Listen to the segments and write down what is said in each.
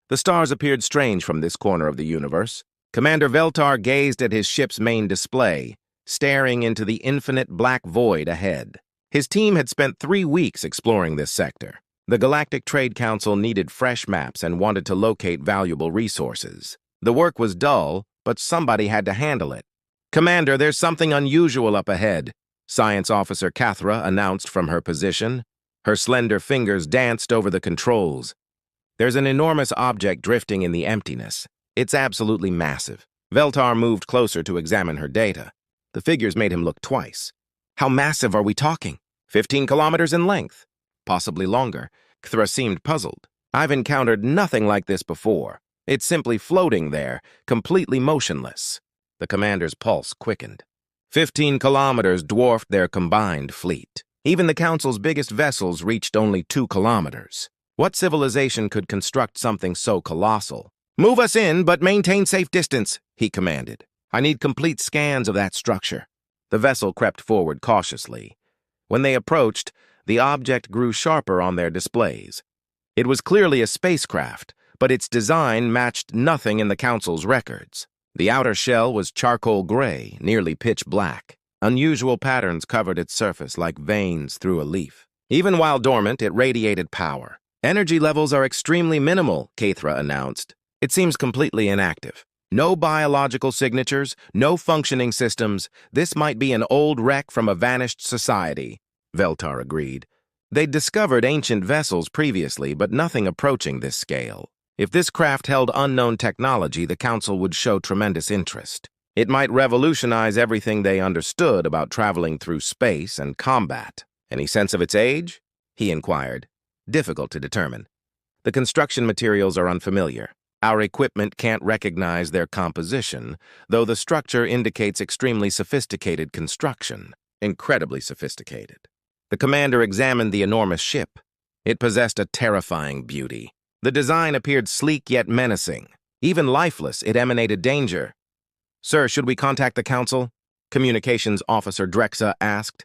The stars appeared strange from this corner of the universe. Commander Veltar gazed at his ship's main display, staring into the infinite black void ahead. His team had spent 3 weeks exploring this sector. The Galactic Trade Council needed fresh maps and wanted to locate valuable resources. The work was dull, but somebody had to handle it. "Commander, there's something unusual up ahead," Science Officer Cathra announced from her position. Her slender fingers danced over the controls. "There's an enormous object drifting in the emptiness. It's absolutely massive." Veltar moved closer to examine her data. The figures made him look twice. "How massive are we talking?" 15 kilometers in length. Possibly longer. Cathra seemed puzzled. "I've encountered nothing like this before. It's simply floating there, completely motionless." The commander's pulse quickened. 15 kilometers dwarfed their combined fleet. Even the Council's biggest vessels reached only 2 kilometers. What civilization could construct something so colossal? "Move us in, but maintain safe distance," he commanded. "I need complete scans of that structure." The vessel crept forward cautiously. When they approached, the object grew sharper on their displays. It was clearly a spacecraft, but its design matched nothing in the Council's records. The outer shell was charcoal gray, nearly pitch black. Unusual patterns covered its surface like veins through a leaf. Even while dormant, it radiated power. "Energy levels are extremely minimal," Cathra announced. "It seems completely inactive. No biological signatures, no functioning systems. This might be an old wreck from a vanished society," Veltar agreed. They'd discovered ancient vessels previously, but nothing approaching this scale. If this craft held unknown technology, the Council would show tremendous interest. It might revolutionize everything they understood about traveling through space and combat. "Any sense of its age?" he inquired. "Difficult to determine. The construction materials are unfamiliar. Our equipment can't recognize their composition, though the structure indicates extremely sophisticated construction. Incredibly sophisticated." The commander examined the enormous ship. It possessed a terrifying beauty. The design appeared sleek yet menacing. Even lifeless, it emanated danger. "Sir, should we contact the Council?" Communications Officer Drexa asked.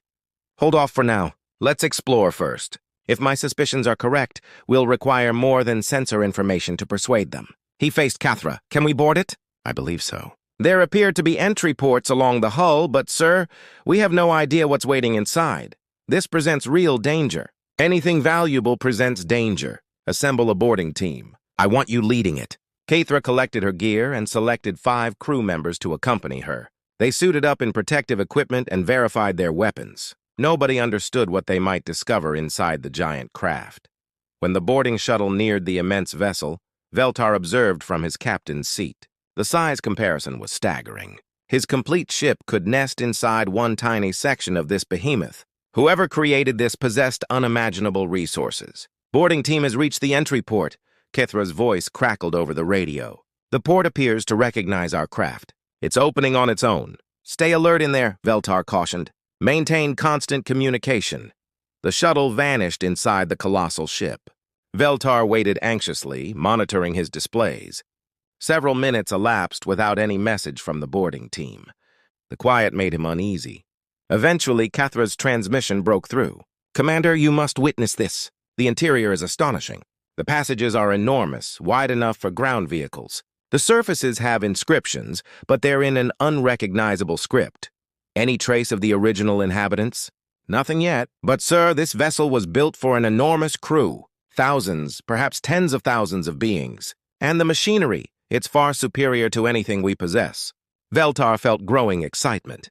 "Hold off for now. Let's explore first. If my suspicions are correct, we'll require more than sensor information to persuade them." He faced Cathra. "Can we board it?" "I believe so." "There appear to be entry ports along the hull, but, sir, we have no idea what's waiting inside. This presents real danger. Anything valuable presents danger. Assemble a boarding team. I want you leading it." Cathra collected her gear and selected 5 crew members to accompany her. They suited up in protective equipment and verified their weapons. Nobody understood what they might discover inside the giant craft. When the boarding shuttle neared the immense vessel, Veltar observed from his captain's seat. The size comparison was staggering. His complete ship could nest inside one tiny section of this behemoth. Whoever created this possessed unimaginable resources. "Boarding team has reached the entry port." Cathra's voice crackled over the radio. "The port appears to recognize our craft. It's opening on its own. Stay alert in there," Veltar cautioned. "Maintain constant communication." The shuttle vanished inside the colossal ship. Veltar waited anxiously, monitoring his displays. Several minutes elapsed without any message from the boarding team. The quiet made him uneasy. Eventually, Cathra's transmission broke through. "Commander, you must witness this. The interior is astonishing. The passages are enormous, wide enough for ground vehicles. The surfaces have inscriptions, but they're in an unrecognizable script. Any trace of the original inhabitants? Nothing yet. But, sir, this vessel was built for an enormous crew. Thousands, perhaps tens of thousands of beings. And the machinery, it's far superior to anything we possess." Veltar felt growing excitement.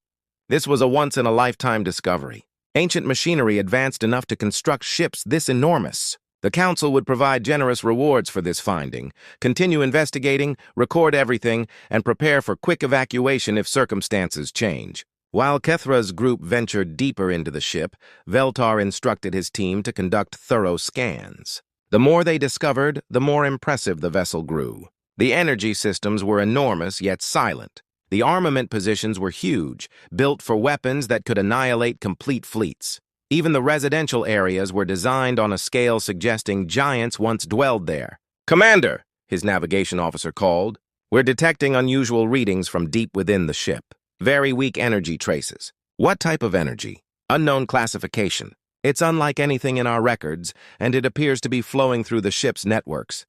This was a once-in-a-lifetime discovery. Ancient machinery advanced enough to construct ships this enormous. The Council would provide generous rewards for this finding, continue investigating, record everything, and prepare for quick evacuation if circumstances change. While Cathra's group ventured deeper into the ship, Veltar instructed his team to conduct thorough scans. The more they discovered, the more impressive the vessel grew. The energy systems were enormous yet silent. The armament positions were huge, built for weapons that could annihilate complete fleets. Even the residential areas were designed on a scale suggesting giants once dwelled there. "Commander," his navigation officer called, "we're detecting unusual readings from deep within the ship. Very weak energy traces." "What type of energy?" "Unknown classification. It's unlike anything in our records, and it appears to be flowing through the ship's networks."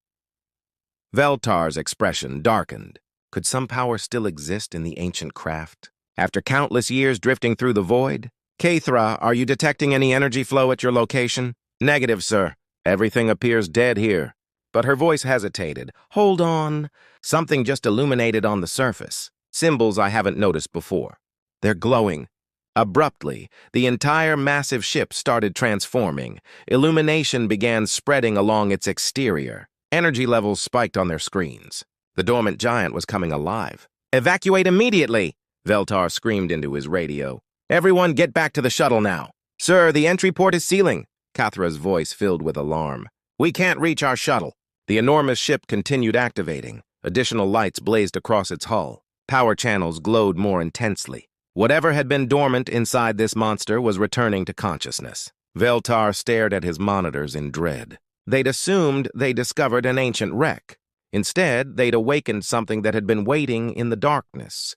Veltar's expression darkened. Could some power still exist in the ancient craft? After countless years drifting through the void? Kathra, are you detecting any energy flow at your location? Negative, sir. Everything appears dead here. But her voice hesitated. Hold on. Something just illuminated on the surface. Symbols I haven't noticed before. They're glowing. Abruptly, the entire massive ship started transforming. Illumination began spreading along its exterior. Energy levels spiked on their screens. The dormant giant was coming alive. Evacuate immediately! Veltar screamed into his radio. Everyone get back to the shuttle now. Sir, the entry port is sealing. Kathra's voice filled with alarm. We can't reach our shuttle. The enormous ship continued activating. Additional lights blazed across its hull. Power channels glowed more intensely. Whatever had been dormant inside this monster was returning to consciousness. Veltar stared at his monitors in dread. They'd assumed they discovered an ancient wreck. Instead, they'd awakened something that had been waiting in the darkness.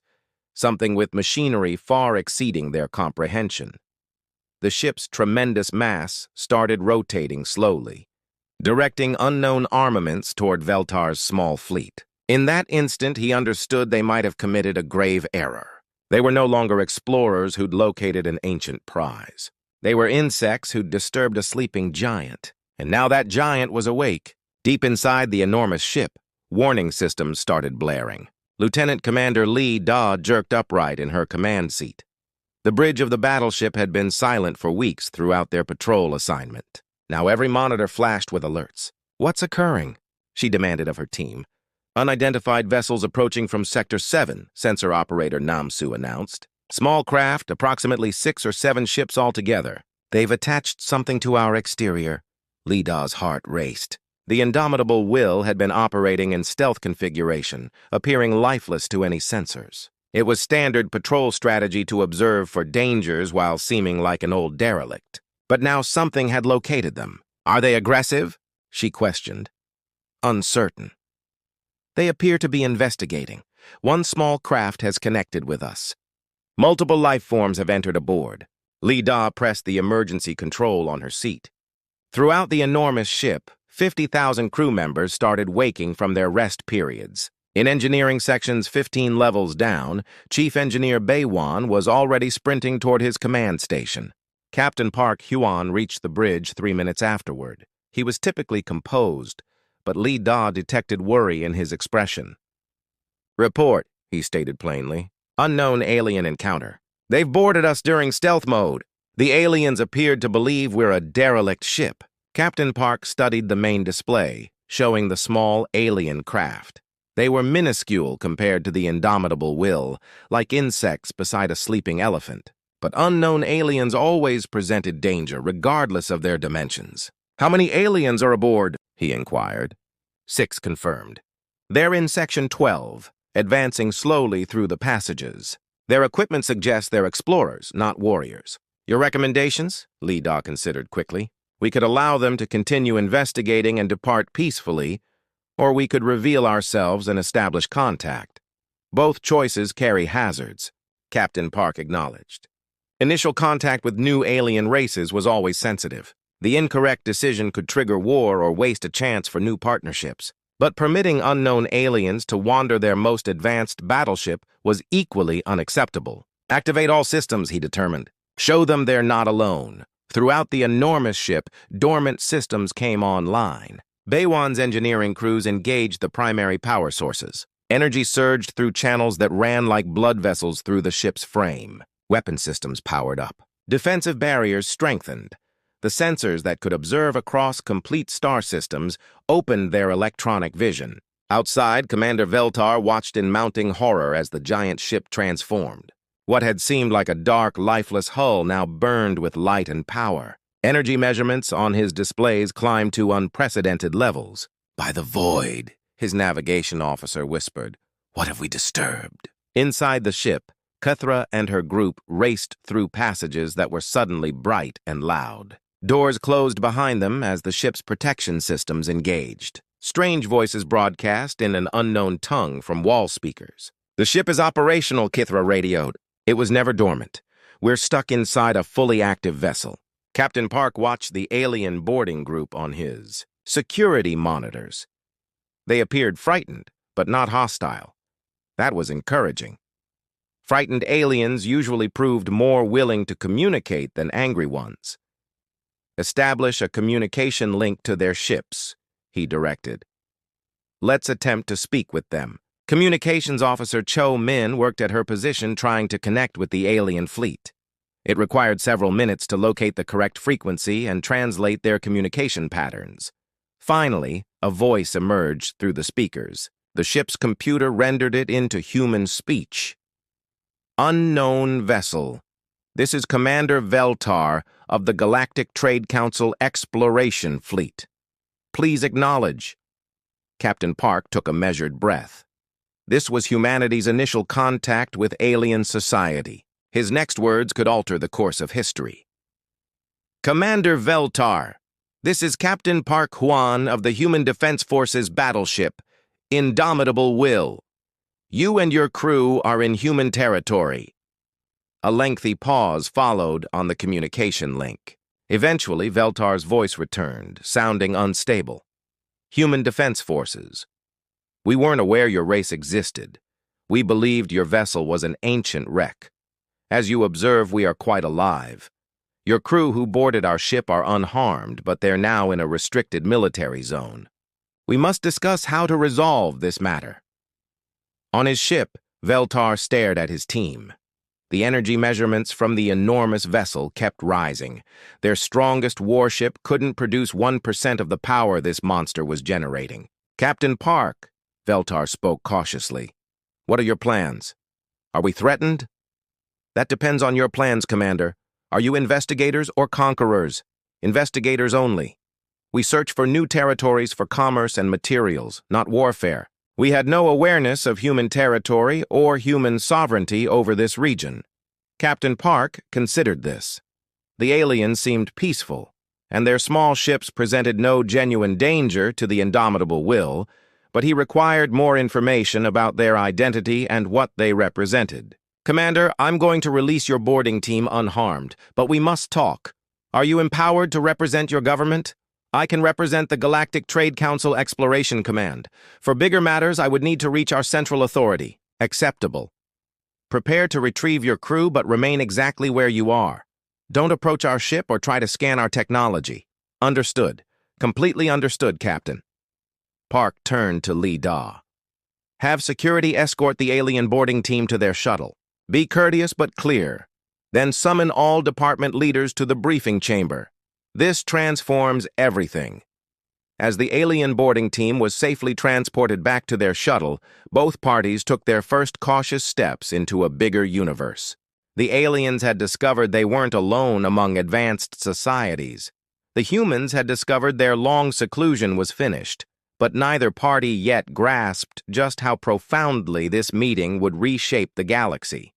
Something with machinery far exceeding their comprehension. The ship's tremendous mass started rotating slowly, directing unknown armaments toward Veltar's small fleet. In that instant, he understood they might have committed a grave error. They were no longer explorers who'd located an ancient prize. They were insects who'd disturbed a sleeping giant. And now that giant was awake. Deep inside the enormous ship, warning systems started blaring. Lieutenant Commander Lee Daw jerked upright in her command seat. The bridge of the battleship had been silent for weeks throughout their patrol assignment. Now every monitor flashed with alerts. What's occurring? She demanded of her team. Unidentified vessels approaching from Sector 7, sensor operator Namsu announced. Small craft, approximately 6 or 7 ships altogether. They've attached something to our exterior. Lee Daw's heart raced. The Indomitable Will had been operating in stealth configuration, appearing lifeless to any sensors. It was standard patrol strategy to observe for dangers while seeming like an old derelict. But now something had located them. Are they aggressive? She questioned. Uncertain. They appear to be investigating. One small craft has connected with us. Multiple life forms have entered aboard. Lee Daw pressed the emergency control on her seat. Throughout the enormous ship, 50,000 crew members started waking from their rest periods. In engineering sections 15 levels down, Chief Engineer Baywan was already sprinting toward his command station. Captain Park Huan reached the bridge 3 minutes afterward. He was typically composed, but Lee Daw detected worry in his expression. Report, he stated plainly. Unknown alien encounter. They've boarded us during stealth mode. The aliens appeared to believe we're a derelict ship. Captain Park studied the main display, showing the small alien craft. They were minuscule compared to the Indomitable Will, like insects beside a sleeping elephant. But unknown aliens always presented danger, regardless of their dimensions. How many aliens are aboard? He inquired. 6 confirmed. They're in Section 12, advancing slowly through the passages. Their equipment suggests they're explorers, not warriors. Your recommendations? Lee Daw considered quickly. We could allow them to continue investigating and depart peacefully, or we could reveal ourselves and establish contact. Both choices carry hazards, Captain Park acknowledged. Initial contact with new alien races was always sensitive. The incorrect decision could trigger war or waste a chance for new partnerships. But permitting unknown aliens to wander their most advanced battleship was equally unacceptable. Activate all systems, he determined. Show them they're not alone. Throughout the enormous ship, dormant systems came online. Baywan's engineering crews engaged the primary power sources. Energy surged through channels that ran like blood vessels through the ship's frame. Weapon systems powered up. Defensive barriers strengthened. The sensors that could observe across complete star systems opened their electronic vision. Outside, Commander Veltar watched in mounting horror as the giant ship transformed. What had seemed like a dark, lifeless hull now burned with light and power. Energy measurements on his displays climbed to unprecedented levels. By the void, his navigation officer whispered. What have we disturbed? Inside the ship, Kathra and her group raced through passages that were suddenly bright and loud. Doors closed behind them as the ship's protection systems engaged. Strange voices broadcast in an unknown tongue from wall speakers. The ship is operational, Kathra radioed. It was never dormant. We're stuck inside a fully active vessel. Captain Park watched the alien boarding group on his security monitors. They appeared frightened, but not hostile. That was encouraging. Frightened aliens usually proved more willing to communicate than angry ones. Establish a communication link to their ships, he directed. Let's attempt to speak with them. Communications Officer Cho Min worked at her position trying to connect with the alien fleet. It required several minutes to locate the correct frequency and translate their communication patterns. Finally, a voice emerged through the speakers. The ship's computer rendered it into human speech. Unknown vessel. This is Commander Veltar of the Galactic Trade Council Exploration Fleet. Please acknowledge. Captain Park took a measured breath. This was humanity's initial contact with alien society. His next words could alter the course of history. Commander Veltar, this is Captain Park Hwan of the Human Defense Force's battleship, Indomitable Will. You and your crew are in human territory. A lengthy pause followed on the communication link. Eventually, Veltar's voice returned, sounding unstable. Human Defense Forces. We weren't aware your race existed. We believed your vessel was an ancient wreck. As you observe, we are quite alive. Your crew who boarded our ship are unharmed, but they're now in a restricted military zone. We must discuss how to resolve this matter. On his ship, Veltar stared at his team. The energy measurements from the enormous vessel kept rising. Their strongest warship couldn't produce 1% of the power this monster was generating. Captain Park, Veltar spoke cautiously. What are your plans? Are we threatened? That depends on your plans, Commander. Are you investigators or conquerors? Investigators only. We search for new territories for commerce and materials, not warfare. We had no awareness of human territory or human sovereignty over this region. Captain Park considered this. The aliens seemed peaceful, and their small ships presented no genuine danger to the Indomitable Will, but he required more information about their identity and what they represented. Commander, I'm going to release your boarding team unharmed, but we must talk. Are you empowered to represent your government? I can represent the Galactic Trade Council Exploration Command. For bigger matters, I would need to reach our central authority. Acceptable. Prepare to retrieve your crew, but remain exactly where you are. Don't approach our ship or try to scan our technology. Understood. Completely understood, Captain. Park turned to Lee Da. Have security escort the alien boarding team to their shuttle. Be courteous but clear. Then summon all department leaders to the briefing chamber. This transforms everything. As the alien boarding team was safely transported back to their shuttle, both parties took their first cautious steps into a bigger universe. The aliens had discovered they weren't alone among advanced societies. The humans had discovered their long seclusion was finished, but neither party yet grasped just how profoundly this meeting would reshape the galaxy.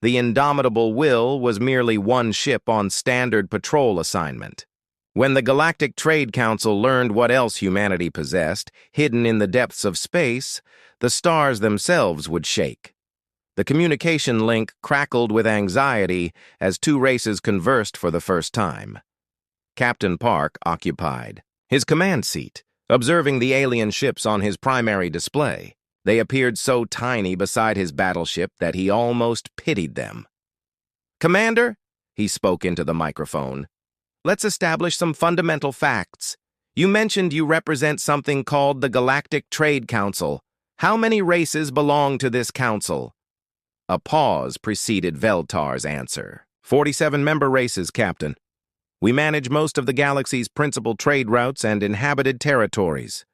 The Indomitable Will was merely one ship on standard patrol assignment. When the Galactic Trade Council learned what else humanity possessed, hidden in the depths of space, the stars themselves would shake. The communication link crackled with anxiety as two races conversed for the first time. Captain Park occupied his command seat, observing the alien ships on his primary display. They appeared so tiny beside his battleship that he almost pitied them. Commander, he spoke into the microphone, let's establish some fundamental facts. You mentioned you represent something called the Galactic Trade Council. How many races belong to this council? A pause preceded Veltar's answer. 47 member races, Captain. We manage most of the galaxy's principal trade routes and inhabited territories.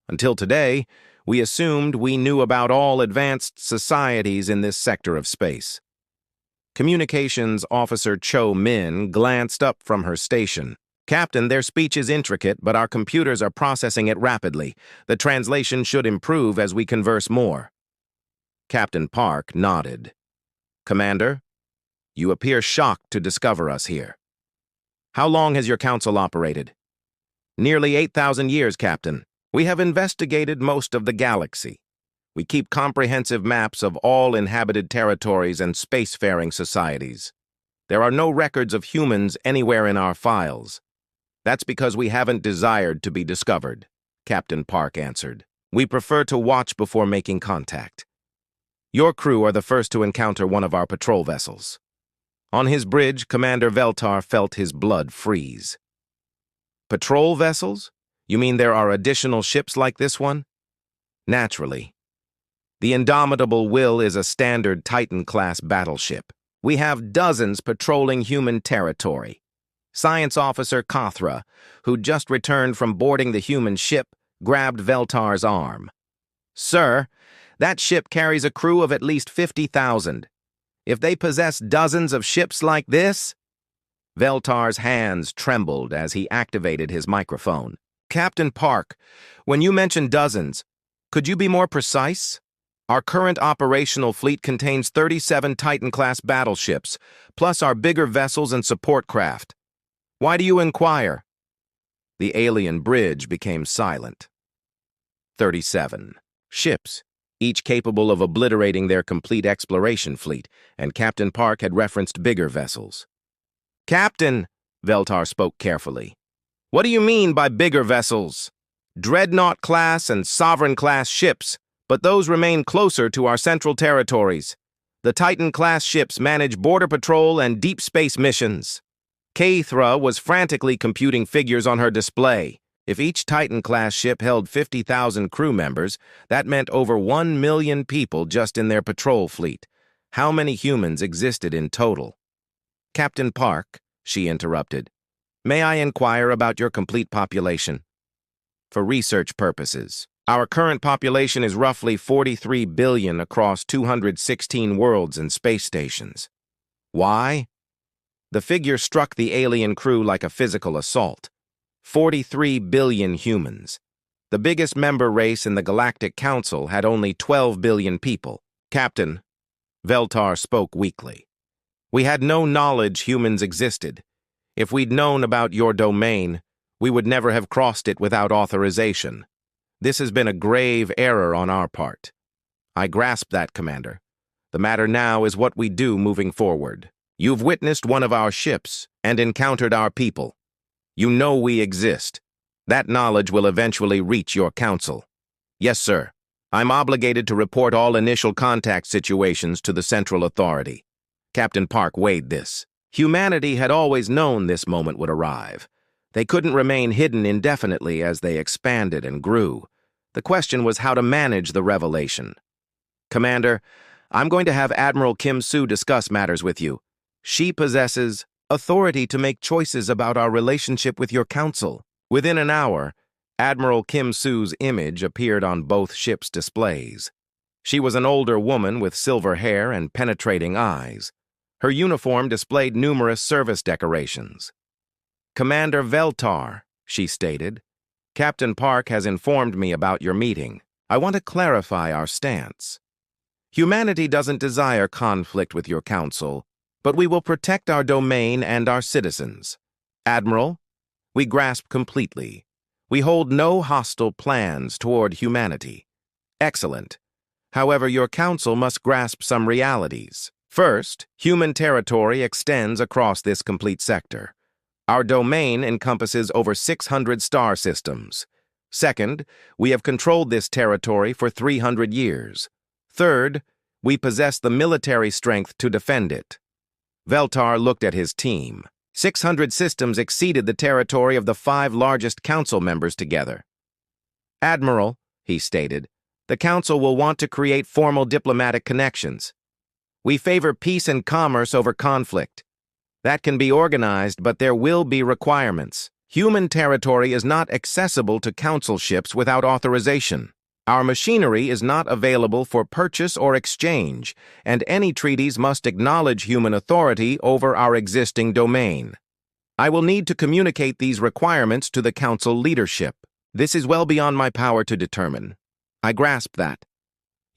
Until today, we assumed we knew about all advanced societies in this sector of space. Communications Officer Cho Min glanced up from her station. Captain, their speech is intricate, but our computers are processing it rapidly. The translation should improve as we converse more. Captain Park nodded. Commander, you appear shocked to discover us here. How long has your council operated? Nearly 8,000 years, Captain. We have investigated most of the galaxy. We keep comprehensive maps of all inhabited territories and spacefaring societies. There are no records of humans anywhere in our files. That's because we haven't desired to be discovered, Captain Park answered. We prefer to watch before making contact. Your crew are the first to encounter one of our patrol vessels. On his bridge, Commander Veltar felt his blood freeze. Patrol vessels? You mean there are additional ships like this one? Naturally. The Indomitable Will is a standard Titan-class battleship. We have dozens patrolling human territory. Science Officer Kothra, who just returned from boarding the human ship, grabbed Veltar's arm. Sir, that ship carries a crew of at least 50,000. If they possess dozens of ships like this... Veltar's hands trembled as he activated his microphone. Captain Park, when you mention dozens, could you be more precise? Our current operational fleet contains 37 Titan-class battleships, plus our bigger vessels and support craft. Why do you inquire? The alien bridge became silent. 37 ships, each capable of obliterating their complete exploration fleet, and Captain Park had referenced bigger vessels. Captain, Veltar spoke carefully. What do you mean by bigger vessels? Dreadnought-class and Sovereign-class ships, but those remain closer to our central territories. The Titan-class ships manage border patrol and deep space missions. Kathra was frantically computing figures on her display. If each Titan-class ship held 50,000 crew members, that meant over 1 million people just in their patrol fleet. How many humans existed in total? Captain Park, she interrupted, may I inquire about your complete population? For research purposes, our current population is roughly 43 billion across 216 worlds and space stations. Why? The figure struck the alien crew like a physical assault. 43 billion humans. The biggest member race in the Galactic Council had only 12 billion people. Captain, Veltar spoke weakly. We had no knowledge humans existed. If we'd known about your domain, we would never have crossed it without authorization. This has been a grave error on our part. I grasp that, Commander. The matter now is what we do moving forward. You've witnessed one of our ships and encountered our people. You know we exist. That knowledge will eventually reach your council. Yes, sir. I'm obligated to report all initial contact situations to the Central Authority. Captain Park weighed this. Humanity had always known this moment would arrive. They couldn't remain hidden indefinitely as they expanded and grew. The question was how to manage the revelation. Commander, I'm going to have Admiral Kim Soo discuss matters with you. She possesses authority to make choices about our relationship with your council. Within an hour, Admiral Kim Soo's image appeared on both ships' displays. She was an older woman with silver hair and penetrating eyes. Her uniform displayed numerous service decorations. Commander Veltar, she stated, Captain Park has informed me about your meeting. I want to clarify our stance. Humanity doesn't desire conflict with your council, but we will protect our domain and our citizens. Admiral, we grasp completely. We hold no hostile plans toward humanity. Excellent. However, your council must grasp some realities. First, human territory extends across this complete sector. Our domain encompasses over 600 star systems. Second, we have controlled this territory for 300 years. Third, we possess the military strength to defend it. Veltar looked at his team. 600 systems exceeded the territory of the 5 largest council members together. Admiral, he stated, the council will want to create formal diplomatic connections. We favor peace and commerce over conflict. That can be organized, but there will be requirements. Human territory is not accessible to council ships without authorization. Our machinery is not available for purchase or exchange, and any treaties must acknowledge human authority over our existing domain. I will need to communicate these requirements to the council leadership. This is well beyond my power to determine. I grasp that.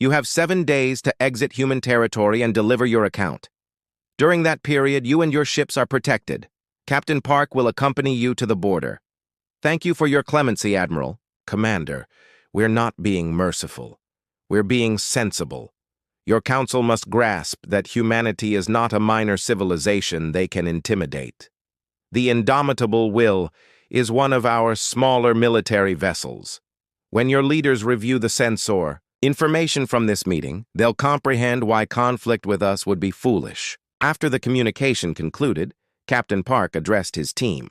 You have 7 days to exit human territory and deliver your account. During that period, you and your ships are protected. Captain Park will accompany you to the border. Thank you for your clemency, Admiral. Commander, we're not being merciful. We're being sensible. Your council must grasp that humanity is not a minor civilization they can intimidate. The Indomitable Will is one of our smaller military vessels. When your leaders review the censor, information from this meeting, they'll comprehend why conflict with us would be foolish. After the communication concluded, Captain Park addressed his team.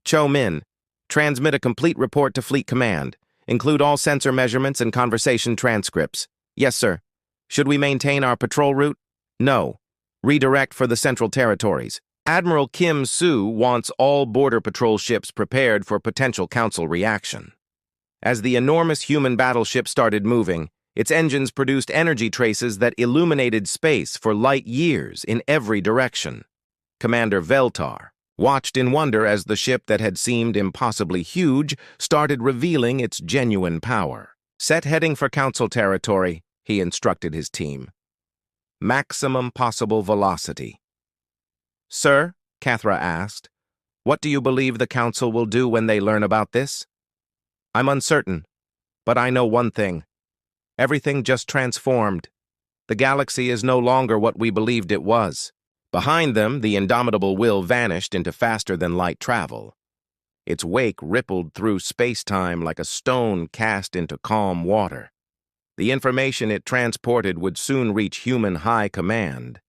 Cho Min, transmit a complete report to Fleet Command. Include all sensor measurements and conversation transcripts. Yes, sir. Should we maintain our patrol route? No. Redirect for the Central Territories. Admiral Kim Soo wants all border patrol ships prepared for potential Council reaction. As the enormous human battleship started moving, its engines produced energy traces that illuminated space for light years in every direction. Commander Veltar watched in wonder as the ship that had seemed impossibly huge started revealing its genuine power. Set heading for Council territory, he instructed his team. Maximum possible velocity. Sir, Cathra asked, what do you believe the Council will do when they learn about this? I'm uncertain, but I know one thing. Everything just transformed. The galaxy is no longer what we believed it was. Behind them, the Indomitable Will vanished into faster-than-light travel. Its wake rippled through space-time like a stone cast into calm water. The information it transported would soon reach human high command,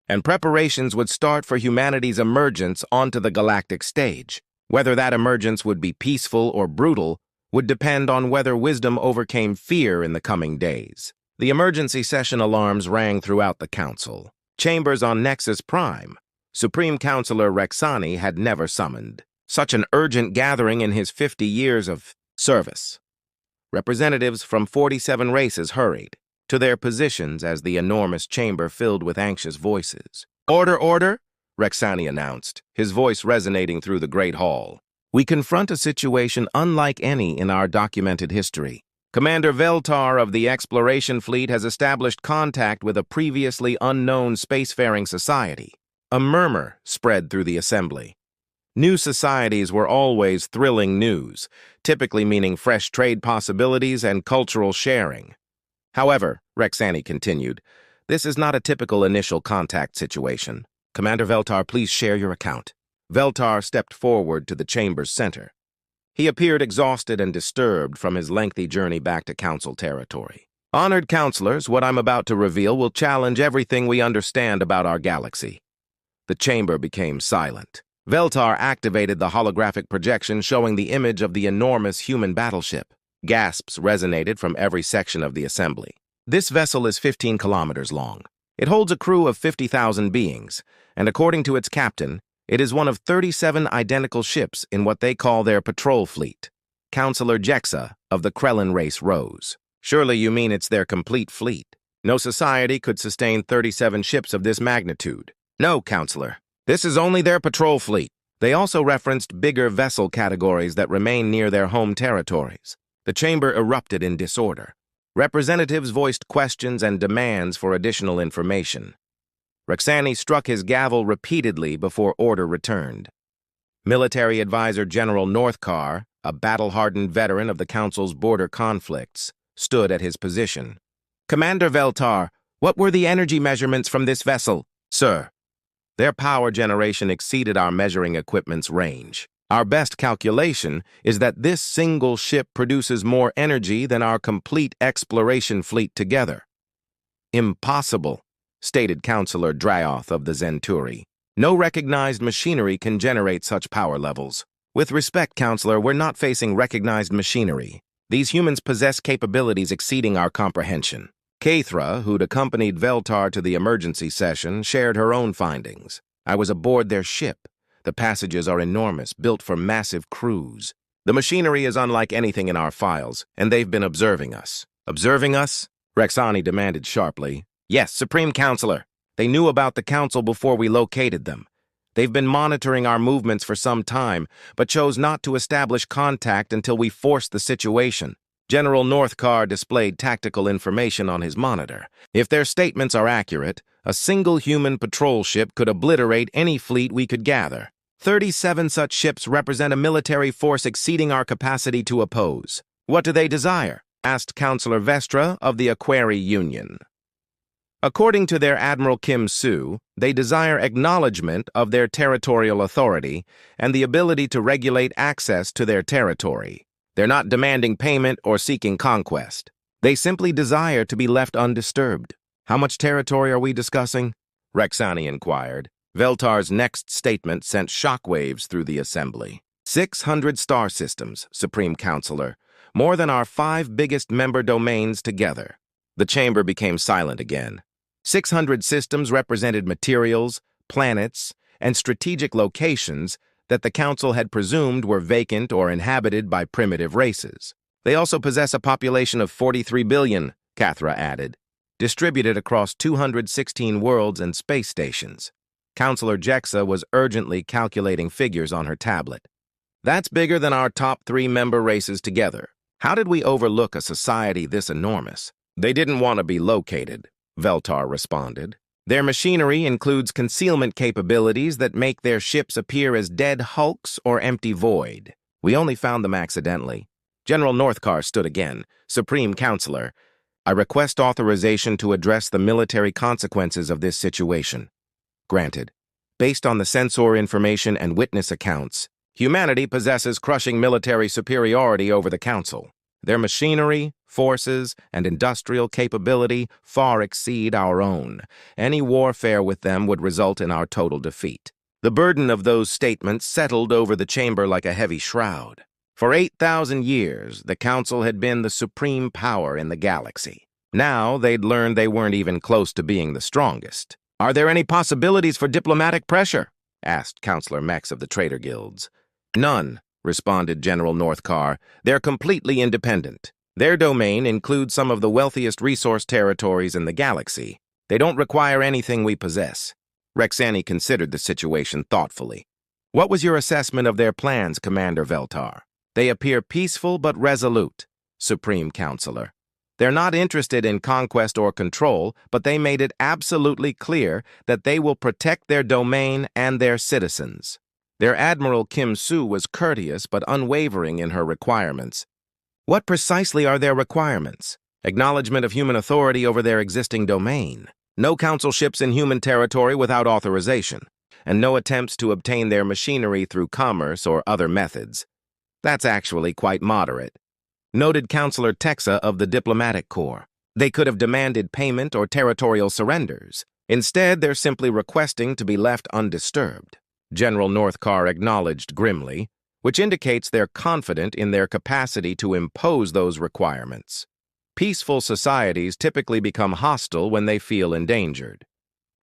and preparations would start for humanity's emergence onto the galactic stage. Whether that emergence would be peaceful or brutal would depend on whether wisdom overcame fear in the coming days. The emergency session alarms rang throughout the Council. Chambers on Nexus Prime, Supreme Counselor Rexani had never summoned such an urgent gathering in his 50 years of service. Representatives from 47 races hurried to their positions as the enormous chamber filled with anxious voices. Order, order, Rexani announced, his voice resonating through the great hall. We confront a situation unlike any in our documented history. Commander Veltar of the Exploration Fleet has established contact with a previously unknown spacefaring society. A murmur spread through the assembly. New societies were always thrilling news, typically meaning fresh trade possibilities and cultural sharing. However, Rexani continued, this is not a typical initial contact situation. Commander Veltar, please share your account. Veltar stepped forward to the chamber's center. He appeared exhausted and disturbed from his lengthy journey back to Council territory. Honored counselors, what I'm about to reveal will challenge everything we understand about our galaxy. The chamber became silent. Veltar activated the holographic projection showing the image of the enormous human battleship. Gasps resonated from every section of the assembly. This vessel is 15 kilometers long. It holds a crew of 50,000 beings, and according to its captain, it is one of 37 identical ships in what they call their patrol fleet. Counselor Jexa of the Krellin race rose. Surely you mean it's their complete fleet. No society could sustain 37 ships of this magnitude. No, Counselor. This is only their patrol fleet. They also referenced bigger vessel categories that remain near their home territories. The chamber erupted in disorder. Representatives voiced questions and demands for additional information. Rexani struck his gavel repeatedly before order returned. Military Advisor General Northcar, a battle-hardened veteran of the Council's border conflicts, stood at his position. Commander Veltar, what were the energy measurements from this vessel? Sir, their power generation exceeded our measuring equipment's range. Our best calculation is that this single ship produces more energy than our complete exploration fleet together. Impossible, stated Counselor Dryoth of the Zenturi. No recognized machinery can generate such power levels. With respect, Counselor, we're not facing recognized machinery. These humans possess capabilities exceeding our comprehension. Cathra, who'd accompanied Veltar to the emergency session, shared her own findings. I was aboard their ship. The passages are enormous, built for massive crews. The machinery is unlike anything in our files, and they've been observing us. Observing us? Rexani demanded sharply. Yes, Supreme Counselor. They knew about the Council before we located them. They've been monitoring our movements for some time, but chose not to establish contact until we forced the situation. General Northcar displayed tactical information on his monitor. If their statements are accurate, a single human patrol ship could obliterate any fleet we could gather. 37 such ships represent a military force exceeding our capacity to oppose. What do they desire? Asked Counselor Vestra of the Aquari Union. According to their Admiral Kim Soo, they desire acknowledgement of their territorial authority and the ability to regulate access to their territory. They're not demanding payment or seeking conquest. They simply desire to be left undisturbed. How much territory are we discussing? Rexani inquired. Veltar's next statement sent shockwaves through the assembly. 600 star systems, Supreme Counselor, more than our 5 biggest member domains together. The chamber became silent again. 600 systems represented materials, planets, and strategic locations that the Council had presumed were vacant or inhabited by primitive races. They also possess a population of 43 billion, Cathra added, distributed across 216 worlds and space stations. Counselor Jexa was urgently calculating figures on her tablet. That's bigger than our top 3 member races together. How did we overlook a society this enormous? They didn't want to be located, Veltar responded. Their machinery includes concealment capabilities that make their ships appear as dead hulks or empty void. We only found them accidentally. General Northcar stood again. Supreme Counselor, I request authorization to address the military consequences of this situation. Granted. Based on the sensor information and witness accounts, humanity possesses crushing military superiority over the Council. Their machinery, forces, and industrial capability far exceed our own. Any warfare with them would result in our total defeat. The burden of those statements settled over the chamber like a heavy shroud. For 8,000 years, the Council had been the supreme power in the galaxy. Now they'd learned they weren't even close to being the strongest. Are there any possibilities for diplomatic pressure? Asked Counselor Mex of the Trader Guilds. None, responded General Northcar. They're completely independent. Their domain includes some of the wealthiest resource territories in the galaxy. They don't require anything we possess. Rexani considered the situation thoughtfully. What was your assessment of their plans, Commander Veltar? They appear peaceful but resolute, Supreme Counselor. They're not interested in conquest or control, but they made it absolutely clear that they will protect their domain and their citizens. Their Admiral Kim Su was courteous but unwavering in her requirements. What precisely are their requirements? Acknowledgement of human authority over their existing domain. No Council ships in human territory without authorization, and no attempts to obtain their machinery through commerce or other methods. That's actually quite moderate. Noted Counselor Texa of the Diplomatic Corps. They could have demanded payment or territorial surrenders. Instead, they're simply requesting to be left undisturbed. General Northcar acknowledged grimly, which indicates they're confident in their capacity to impose those requirements. Peaceful societies typically become hostile when they feel endangered.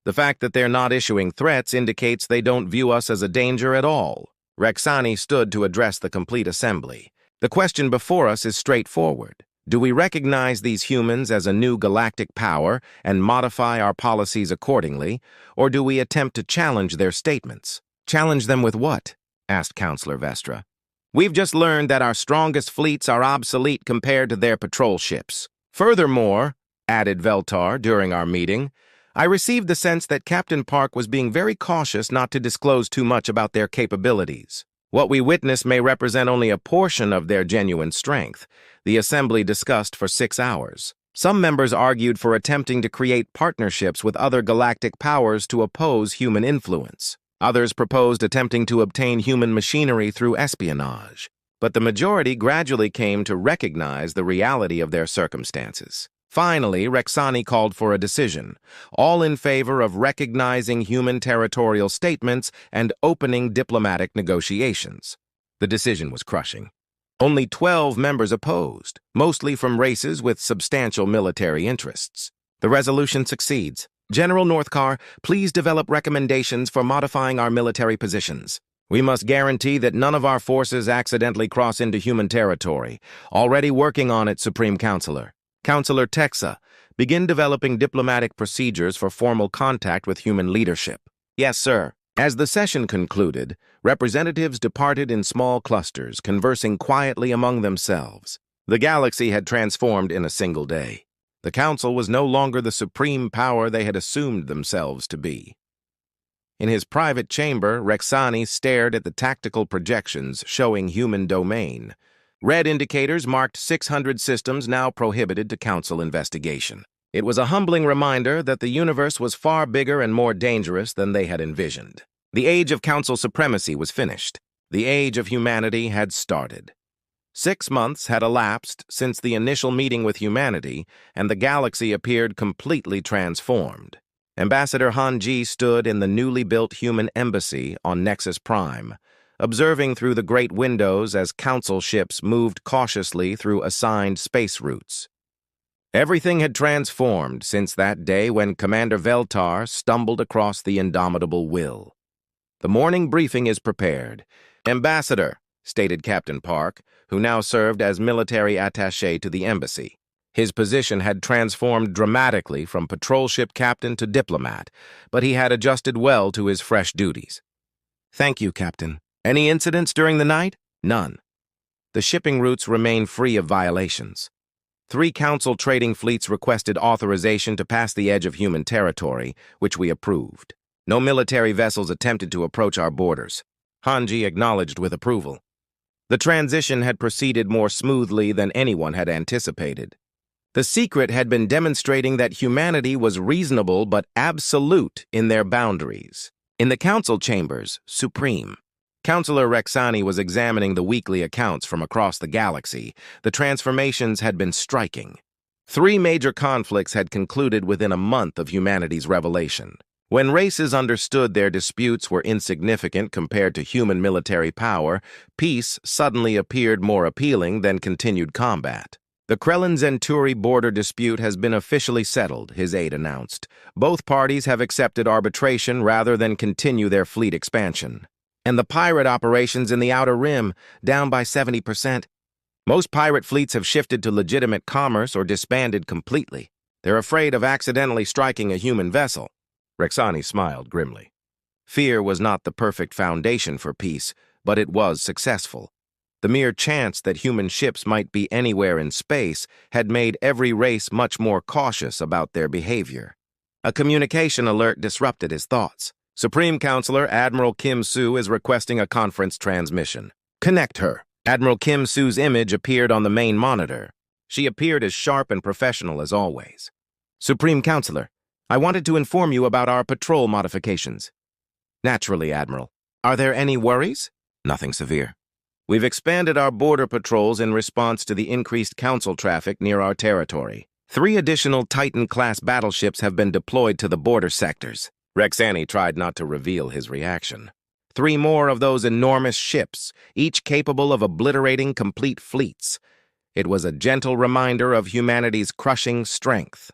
The fact that they're not issuing threats indicates they don't view us as a danger at all. Rexani stood to address the complete assembly. The question before us is straightforward. Do we recognize these humans as a new galactic power and modify our policies accordingly, or do we attempt to challenge their statements? Challenge them with what? Asked Counselor Vestra. We've just learned that our strongest fleets are obsolete compared to their patrol ships. Furthermore, added Veltar during our meeting, I received the sense that Captain Park was being very cautious not to disclose too much about their capabilities. What we witness may represent only a portion of their genuine strength. The Assembly discussed for 6 hours. Some members argued for attempting to create partnerships with other galactic powers to oppose human influence. Others proposed attempting to obtain human machinery through espionage. But the majority gradually came to recognize the reality of their circumstances. Finally, Rexani called for a decision, all in favor of recognizing human territorial statements and opening diplomatic negotiations. The decision was crushing. Only 12 members opposed, mostly from races with substantial military interests. The resolution succeeds. General Northcar, please develop recommendations for modifying our military positions. We must guarantee that none of our forces accidentally cross into human territory. Already working on it, Supreme Counselor. Counselor Texa, begin developing diplomatic procedures for formal contact with human leadership. Yes, sir. As the session concluded, representatives departed in small clusters, conversing quietly among themselves. The galaxy had transformed in a single day. The Council was no longer the supreme power they had assumed themselves to be. In his private chamber, Rexani stared at the tactical projections showing human domain. Red indicators marked 600 systems now prohibited to Council investigation. It was a humbling reminder that the universe was far bigger and more dangerous than they had envisioned. The age of Council supremacy was finished. The age of humanity had started. 6 months had elapsed since the initial meeting with humanity, and the galaxy appeared completely transformed. Ambassador Hanji stood in the newly built human embassy on Nexus Prime, observing through the great windows as council ships moved cautiously through assigned space routes. Everything had transformed since that day when Commander Veltar stumbled across the Indomitable Will. The morning briefing is prepared. Ambassador, stated Captain Park, who now served as military attaché to the embassy. His position had transformed dramatically from patrol ship captain to diplomat, but he had adjusted well to his fresh duties. Thank you, Captain. Any incidents during the night? None. The shipping routes remain free of violations. 3 Council trading fleets requested authorization to pass the edge of human territory, which we approved. No military vessels attempted to approach our borders. Hanji acknowledged with approval. The transition had proceeded more smoothly than anyone had anticipated. The secret had been demonstrating that humanity was reasonable but absolute in their boundaries. In the council chambers, supreme. Councillor Rexani was examining the weekly accounts from across the galaxy. The transformations had been striking. 3 major conflicts had concluded within a month of humanity's revelation. When races understood their disputes were insignificant compared to human military power, peace suddenly appeared more appealing than continued combat. The Krellin-Zenturi border dispute has been officially settled, his aide announced. Both parties have accepted arbitration rather than continue their fleet expansion. And the pirate operations in the Outer Rim, down by 70%. Most pirate fleets have shifted to legitimate commerce or disbanded completely. They're afraid of accidentally striking a human vessel. Rexani smiled grimly. Fear was not the perfect foundation for peace, but it was successful. The mere chance that human ships might be anywhere in space had made every race much more cautious about their behavior. A communication alert disrupted his thoughts. Supreme Counselor Admiral Kim Soo is requesting a conference transmission. Connect her. Admiral Kim Soo's image appeared on the main monitor. She appeared as sharp and professional as always. Supreme Counselor, I wanted to inform you about our patrol modifications. Naturally, Admiral. Are there any worries? Nothing severe. We've expanded our border patrols in response to the increased council traffic near our territory. 3 additional Titan-class battleships have been deployed to the border sectors. Rexani tried not to reveal his reaction. 3 more of those enormous ships, each capable of obliterating complete fleets. It was a gentle reminder of humanity's crushing strength.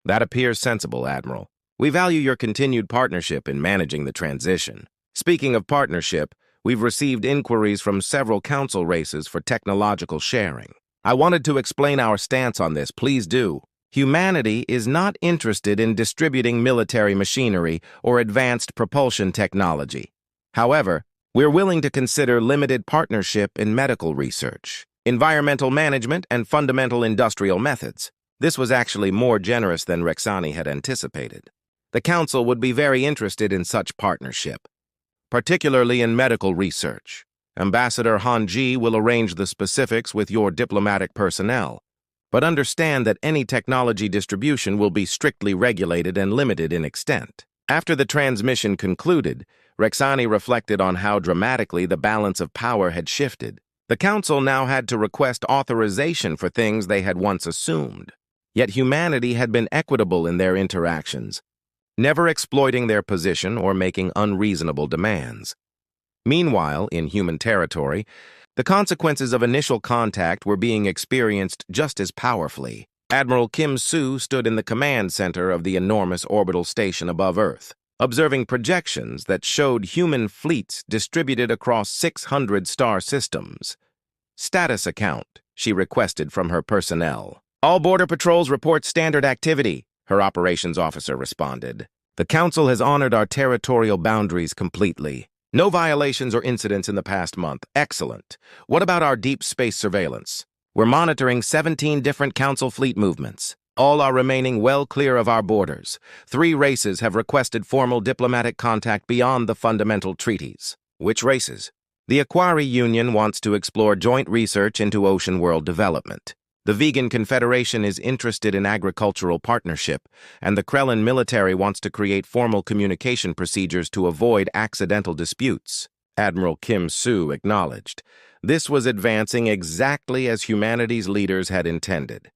That appears sensible, Admiral. We value your continued partnership in managing the transition. Speaking of partnership, we've received inquiries from several council races for technological sharing. I wanted to explain our stance on this, please do. Humanity is not interested in distributing military machinery or advanced propulsion technology. However, we're willing to consider limited partnership in medical research, environmental management, and fundamental industrial methods. This was actually more generous than Rexani had anticipated. The Council would be very interested in such partnership, particularly in medical research. Ambassador Hanji will arrange the specifics with your diplomatic personnel, but understand that any technology distribution will be strictly regulated and limited in extent. After the transmission concluded, Rexani reflected on how dramatically the balance of power had shifted. The Council now had to request authorization for things they had once assumed. Yet humanity had been equitable in their interactions, never exploiting their position or making unreasonable demands. Meanwhile, in human territory, the consequences of initial contact were being experienced just as powerfully. Admiral Kim Soo stood in the command center of the enormous orbital station above Earth, observing projections that showed human fleets distributed across 600 star systems. Status account, she requested from her personnel. All border patrols report standard activity, her operations officer responded. The Council has honored our territorial boundaries completely. No violations or incidents in the past month. Excellent. What about our deep space surveillance? We're monitoring 17 different Council fleet movements. All are remaining well clear of our borders. 3 races have requested formal diplomatic contact beyond the fundamental treaties. Which races? The Aquari Union wants to explore joint research into ocean world development. The Vegan Confederation is interested in agricultural partnership, and the Krellin military wants to create formal communication procedures to avoid accidental disputes. Admiral Kim Soo acknowledged. This was advancing exactly as humanity's leaders had intended.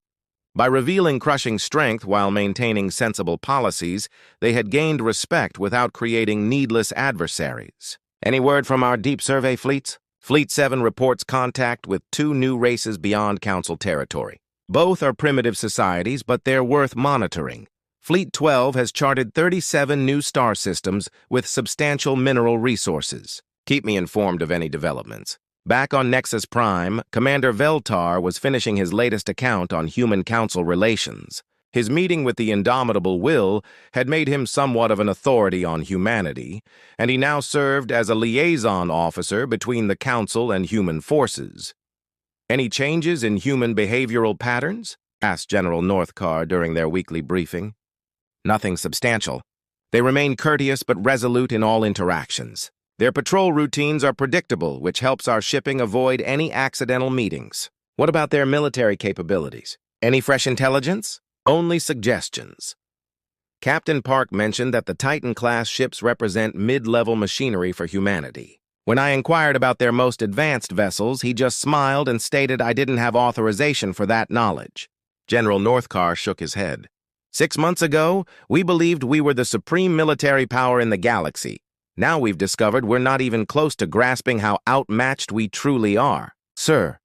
By revealing crushing strength while maintaining sensible policies, they had gained respect without creating needless adversaries. Any word from our deep survey fleets? Fleet 7 reports contact with 2 new races beyond Council territory. Both are primitive societies, but they're worth monitoring. Fleet 12 has charted 37 new star systems with substantial mineral resources. Keep me informed of any developments. Back on Nexus Prime, Commander Veltar was finishing his latest account on human-council relations. His meeting with the Indomitable Will had made him somewhat of an authority on humanity, and he now served as a liaison officer between the Council and human forces. "Any changes in human behavioral patterns?" asked General Northcar during their weekly briefing. "Nothing substantial. They remain courteous but resolute in all interactions. Their patrol routines are predictable, which helps our shipping avoid any accidental meetings." "What about their military capabilities? Any fresh intelligence?" "Only suggestions." Captain Park mentioned that the Titan-class ships represent mid-level machinery for humanity. When I inquired about their most advanced vessels, he just smiled and stated I didn't have authorization for that knowledge. General Northcar shook his head. 6 months ago, we believed we were the supreme military power in the galaxy. Now we've discovered we're not even close to grasping how outmatched we truly are. Sir,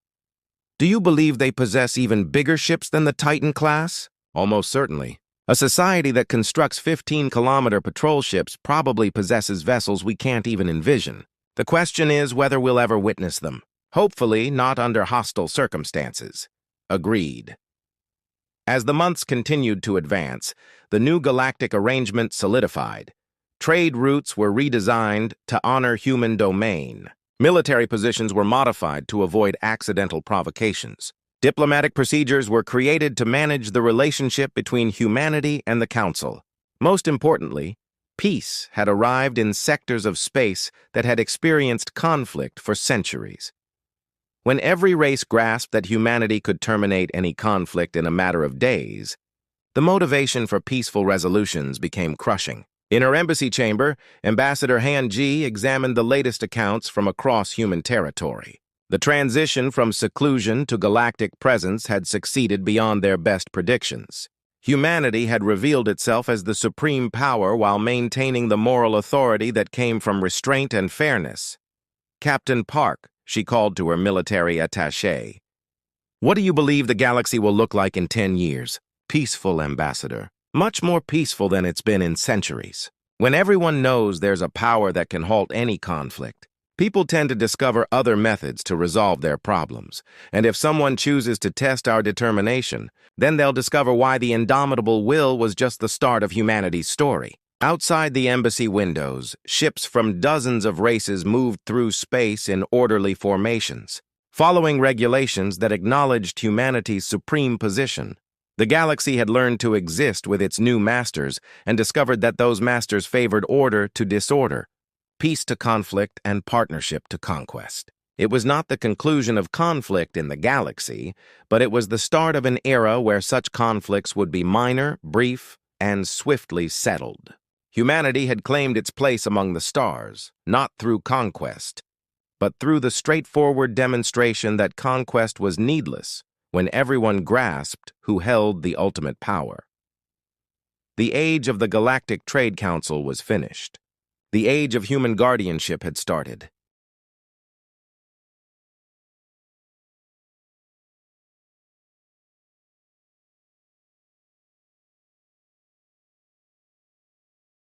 do you believe they possess even bigger ships than the Titan class? Almost certainly. A society that constructs 15-kilometer patrol ships probably possesses vessels we can't even envision. The question is whether we'll ever witness them. Hopefully not under hostile circumstances. Agreed. As the months continued to advance, the new galactic arrangement solidified. Trade routes were redesigned to honor human domain. Military positions were modified to avoid accidental provocations. Diplomatic procedures were created to manage the relationship between humanity and the Council. Most importantly, peace had arrived in sectors of space that had experienced conflict for centuries. When every race grasped that humanity could terminate any conflict in a matter of days, the motivation for peaceful resolutions became crushing. In her embassy chamber, Ambassador Han Ji examined the latest accounts from across human territory. The transition from seclusion to galactic presence had succeeded beyond their best predictions. Humanity had revealed itself as the supreme power while maintaining the moral authority that came from restraint and fairness. "Captain Park," she called to her military attaché. "What do you believe the galaxy will look like in 10 years? Peaceful, Ambassador. Much more peaceful than it's been in centuries. When everyone knows there's a power that can halt any conflict, people tend to discover other methods to resolve their problems. And if someone chooses to test our determination, then they'll discover why the Indomitable Will was just the start of humanity's story." Outside the embassy windows, ships from dozens of races moved through space in orderly formations, following regulations that acknowledged humanity's supreme position. The galaxy had learned to exist with its new masters and discovered that those masters favored order to disorder, peace to conflict, and partnership to conquest. It was not the conclusion of conflict in the galaxy, but it was the start of an era where such conflicts would be minor, brief, and swiftly settled. Humanity had claimed its place among the stars, not through conquest, but through the straightforward demonstration that conquest was needless when everyone grasped who held the ultimate power. The age of the Galactic Trade Council was finished. The age of human guardianship had started.